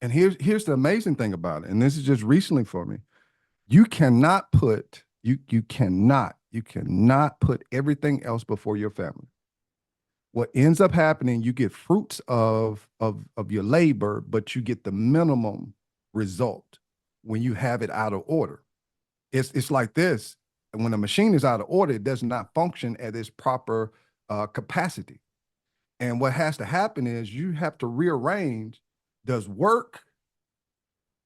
And here's the amazing thing about it, and this is just recently for me. You cannot put everything else before your family. What ends up happening, you get fruits of your labor, but you get the minimum result when you have it out of order. It's like this. When a machine is out of order, it does not function at its proper capacity. And what has to happen is you have to rearrange. Does work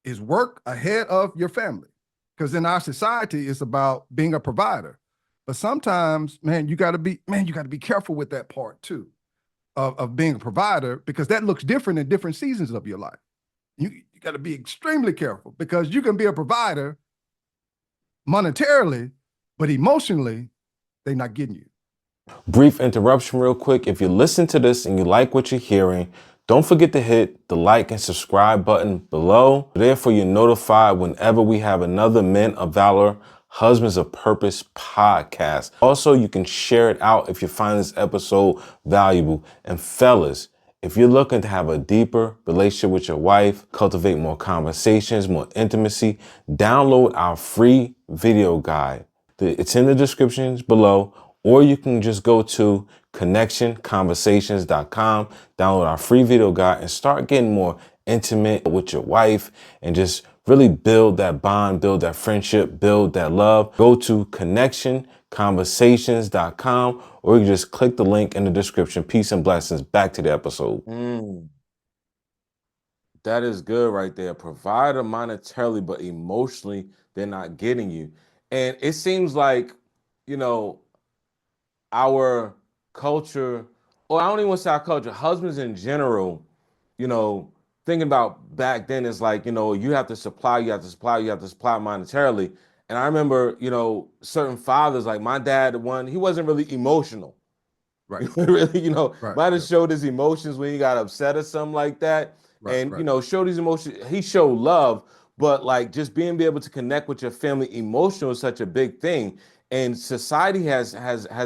is work ahead of your family? Because in our society, it's about being a provider. But sometimes, man, you got to be careful with that part too, of being a provider, because that looks different in different seasons of your life. You got to be extremely careful, because you can be a provider monetarily, but emotionally, they're not getting you. Brief interruption real quick. If you listen to this and you like what you're hearing, don't forget to hit the like and subscribe button below. Therefore, you're notified whenever we have another Men of Valor, Husbands of Purpose podcast. Also, you can share it out if you find this episode valuable. And fellas, if you're looking to have a deeper relationship with your wife, cultivate more conversations, more intimacy, download our free video guide. It's in the descriptions below, or you can just go to connectionconversations.com, download our free video guide, and start getting more intimate with your wife and just really build that bond, build that friendship, build that love. Go to connectionconversations.com, or you can just click the link in the description. Peace and blessings. Back to the episode. That is good right there. Provider monetarily, but emotionally, they're not getting you. And it seems like, you know, our culture, or I don't even want to say our culture, husbands in general, you know, thinking about back then is like, you have to supply, you have to supply, you have to supply monetarily. And I remember, certain fathers, like my dad, one, he wasn't really emotional. Right. Really, Right. might have Right. showed his emotions when he got upset or something like that. Right. And, Right. showed his emotions. He showed love, but like just being be able to connect with your family emotional is such a big thing. And society has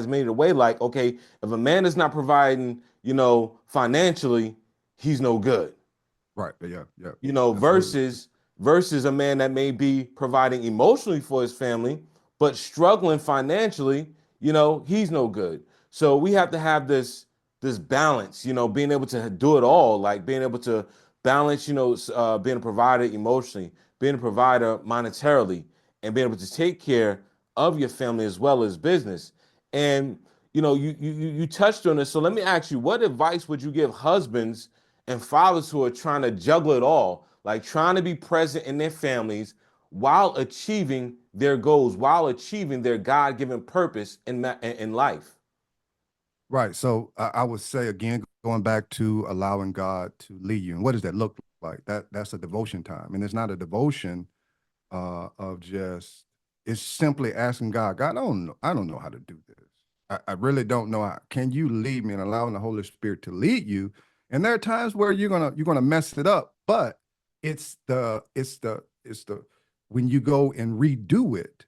made it a way like, okay, if a man is not providing, financially, he's no good. Right. Yeah. Yeah. Absolutely. Versus a man that may be providing emotionally for his family, but struggling financially, he's no good. So we have to have this balance, being able to do it all, like being able to balance, being a provider emotionally, being a provider monetarily, and being able to take care of your family as well as business. And you touched on this. So let me ask you, what advice would you give husbands and fathers who are trying to juggle it all, like trying to be present in their families while achieving their goals, while achieving their God-given purpose in life? Right. So I would say again, going back to allowing God to lead you, and what does that look like? That's a devotion time, and it's not a devotion of just. It's simply asking God. God, I don't know how to do this. I really don't know how. Can you lead me, and allowing the Holy Spirit to lead you? And there are times where you're gonna mess it up, but it's the when you go and redo it,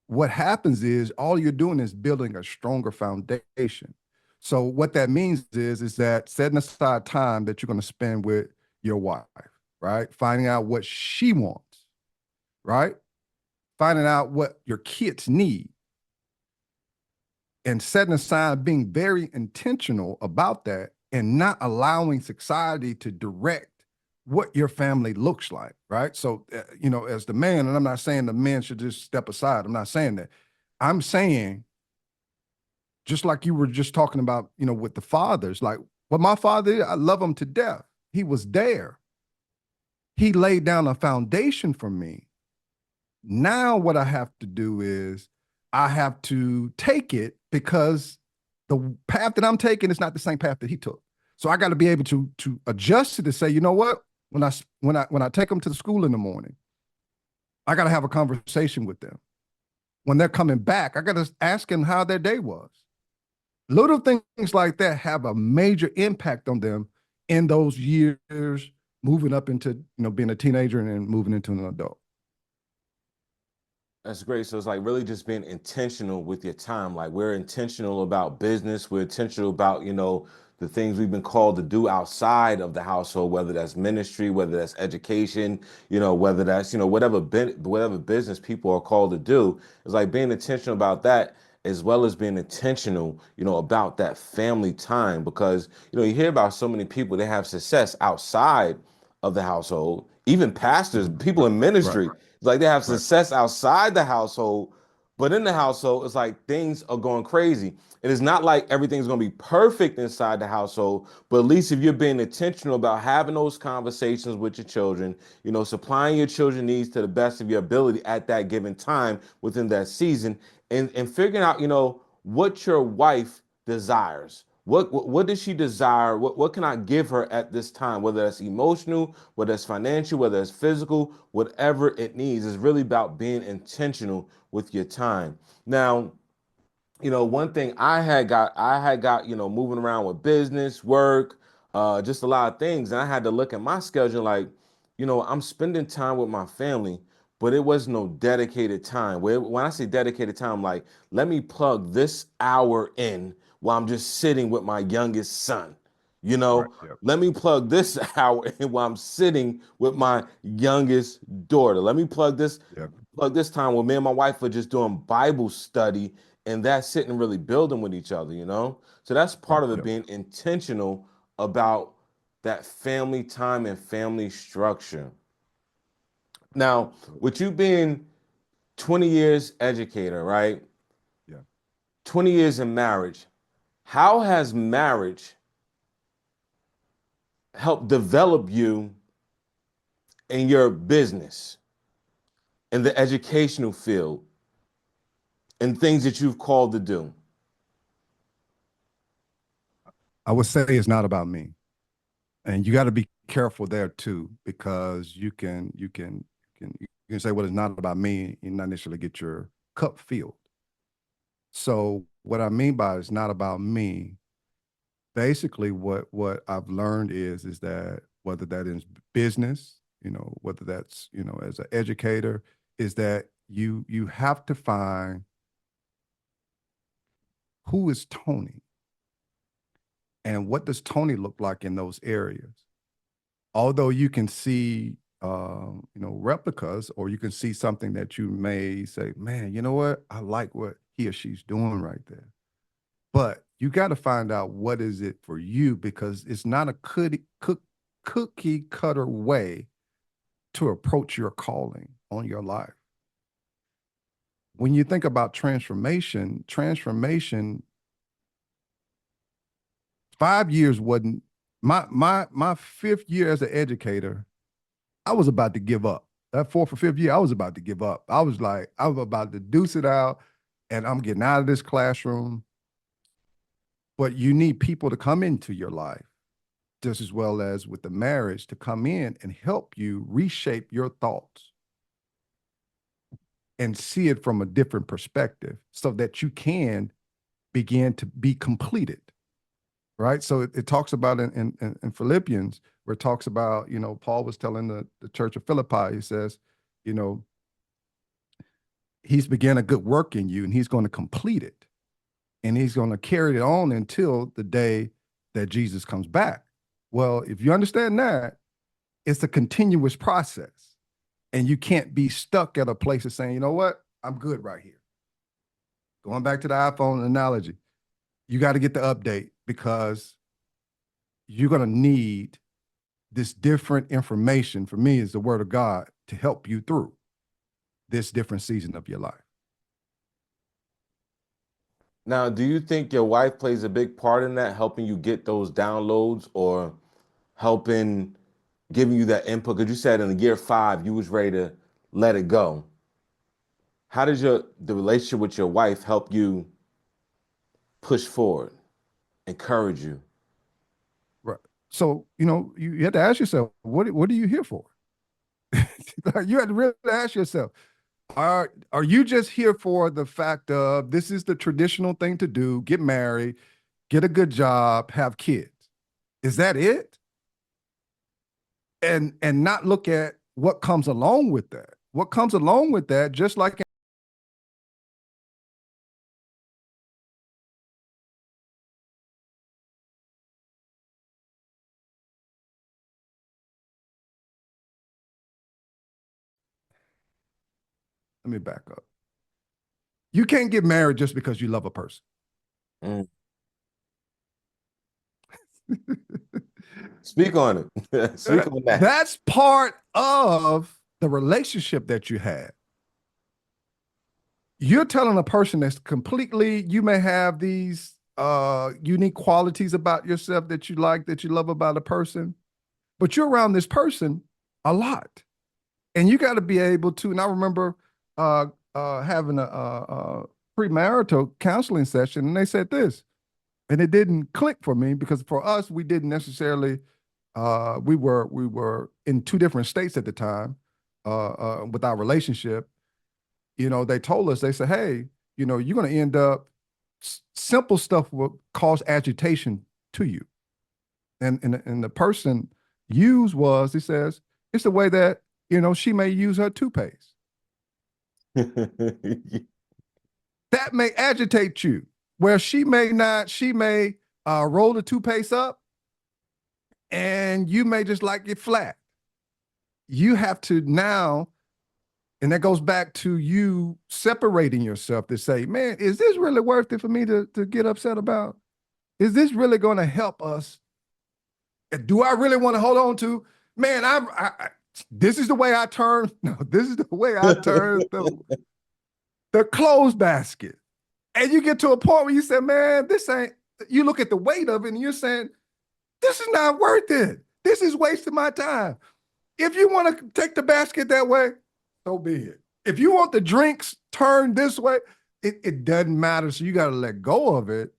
what happens is all you're doing is building a stronger foundation. So what that means is that setting aside time that you're going to spend with your wife, right? Finding out what she wants, right? Finding out what your kids need, and setting aside being very intentional about that, and not allowing society to direct what your family looks like, right? So, as the man, and I'm not saying the men should just step aside. I'm not saying that. I'm saying, just like you were just talking about, with the fathers, like what my father did, I love him to death. He was there. He laid down a foundation for me. Now, what I have to do is I have to take it, because the path that I'm taking is not the same path that he took. So I got to be able to adjust it, to say, you know what? When I take them to the school in the morning, I got to have a conversation with them. When they're coming back, I got to ask them how their day was. Little things like that have a major impact on them in those years, moving up into being a teenager and then moving into an adult. That's great. So it's like really just being intentional with your time. Like we're intentional about business. We're intentional about, the things we've been called to do outside of the household, whether that's ministry, whether that's education, whether that's, whatever business people are called to do. It's like being intentional about that as well as being intentional, about that family time. Because, you hear about so many people, they have success outside of the household, even pastors, Mhm. people in Right, ministry. It's like they have right, success outside the household, but in the household, it's like things are going crazy. It is not like everything's going to be perfect inside the household, but at least if you're being intentional about having those conversations with your children, supplying your children needs to the best of your ability at that given time within that season, and figuring out, what your wife desires. What does she desire? What can I give her at this time? Whether that's emotional, whether it's financial, whether it's physical, whatever it needs, is really about being intentional with your time. Now, one thing I had got, moving around with business, work, just a lot of things. And I had to look at my schedule like, I'm spending time with my family, but it was no dedicated time. When I say dedicated time, like, let me plug this hour in while I'm just sitting with my youngest son. You right. know, Yep, let me plug this hour in while I'm sitting with my youngest daughter. Let me yep, plug this time where me and my wife are just doing Bible study, and that's sitting really building with each other. So that's yep, part of it, yep. being intentional about that family time and family structure. Now, Absolutely. with you being 20 years educator, right? Yeah. 20 years in marriage, how has marriage helped develop you in your business, in the educational field, and things that you've called to do? I would say it's not about me. And you got to be careful there too, because you can say, well, it's not about me, and not necessarily get your cup filled. So what I mean by it's not about me, basically what I've learned is that whether that is business, whether that's, as an educator, is that you have to find who is Tony and what does Tony look like in those areas. Although you can see replicas, or you can see something that you may say, man, you know what, I like what he or she's doing right there, but you got to find out what is it for you, because it's not a cookie cutter way to approach your calling on your life. When you think about transformation, 5 years wasn't my fifth year as an educator. I was about to give up. That fourth or fifth year, I was about to give up. I was like, I was about to deuce it out, and I'm getting out of this classroom. But you need people to come into your life, just as well as with the marriage, to come in and help you reshape your thoughts and see it from a different perspective so that you can begin to be completed. Right. So it talks about in Philippians, where it talks about, Paul was telling the church of Philippi, he says, you know, he's began a good work in you and he's going to complete it. And he's going to carry it on until the day that Jesus comes back. Well, if you understand that, it's a continuous process. And you can't be stuck at a place of saying, you know what, I'm good right here. Going back to the iPhone analogy, you got to get the update, because you're going to need this different information. For me, is the word of God to help you through this different season of your life. Now, do you think your wife plays a big part in that, helping you get those downloads, or helping giving you that input? Because you said in the year 5 you was ready to let it go. How does the relationship with your wife help you push forward, encourage you? Right. So, you have to ask yourself, what are you here for? You have to really ask yourself, are you just here for the fact of this is the traditional thing to do, get married, get a good job, have kids? Is that it? And not look at what comes along with that. What comes along with that, just like me back up. You can't get married just because you love a person. Mm. Speak on it. Speak on that. That's part of the relationship that you had. You're telling a person that's completely, you may have these unique qualities about yourself that you like, that you love about a person, but you're around this person a lot. And you got to be able to, and I remember having a premarital counseling session, and they said this, and it didn't click for me because for us, we didn't necessarily, we were in two different states at the time with our relationship. They told us, they said, hey, you're going to end up, simple stuff will cause agitation to you. And the person used was, he says, it's the way that, she may use her toothpaste. That may agitate you, where she may not, she may roll the toothpaste up and you may just like it flat. You have to now, and that goes back to you separating yourself to say, man, is this really worth it for me to get upset about? Is this really going to help us? Do I really want to hold on to? Man, this is the way I turn. No, this is the way I turn the clothes basket. And you get to a point where you say, man, this ain't, you look at the weight of it and you're saying, this is not worth it. This is wasting my time. If you want to take the basket that way, so be it. If you want the drinks turned this way, it doesn't matter. So you got to let go of it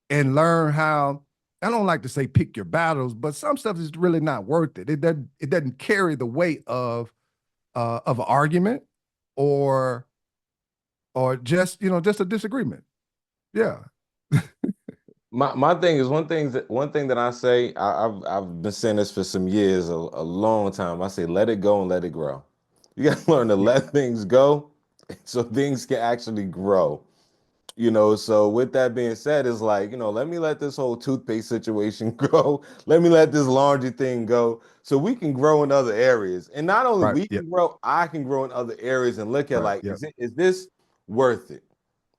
and learn how, I don't like to say pick your battles, but some stuff is really not worth it. It doesn't carry the weight of an argument or just, just a disagreement. Yeah. My thing is one thing that I say, I've been saying this for some years, a long time. I say let it go and let it grow. You got to learn to Yeah. let things go so things can actually grow. So with that being said, it's like, let me let this whole toothpaste situation go. Let me let this laundry thing go so we can grow in other areas. And not only Right. we Yeah. can grow, I can grow in other areas and look at Right. like, Yeah. is this worth it?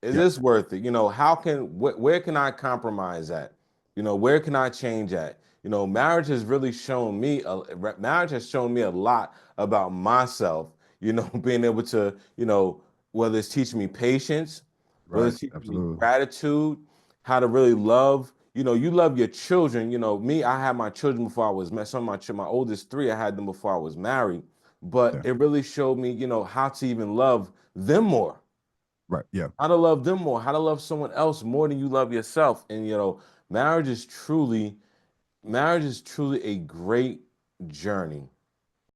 Is Yeah. this worth it? How can where can I compromise at? Where can I change at? Marriage has really shown me marriage has shown me a lot about myself, being able to, whether it's teaching me patience, whether Right. it's teaching me Absolutely. gratitude, how to really love. You love your children. Me, I had my children before I was married. Some of my oldest three, I had them before I was married. But Yeah. it really showed me, how to even love them more, Right. Yeah. how to love them more, how to love someone else more than you love yourself. And marriage is truly, marriage is truly a great journey.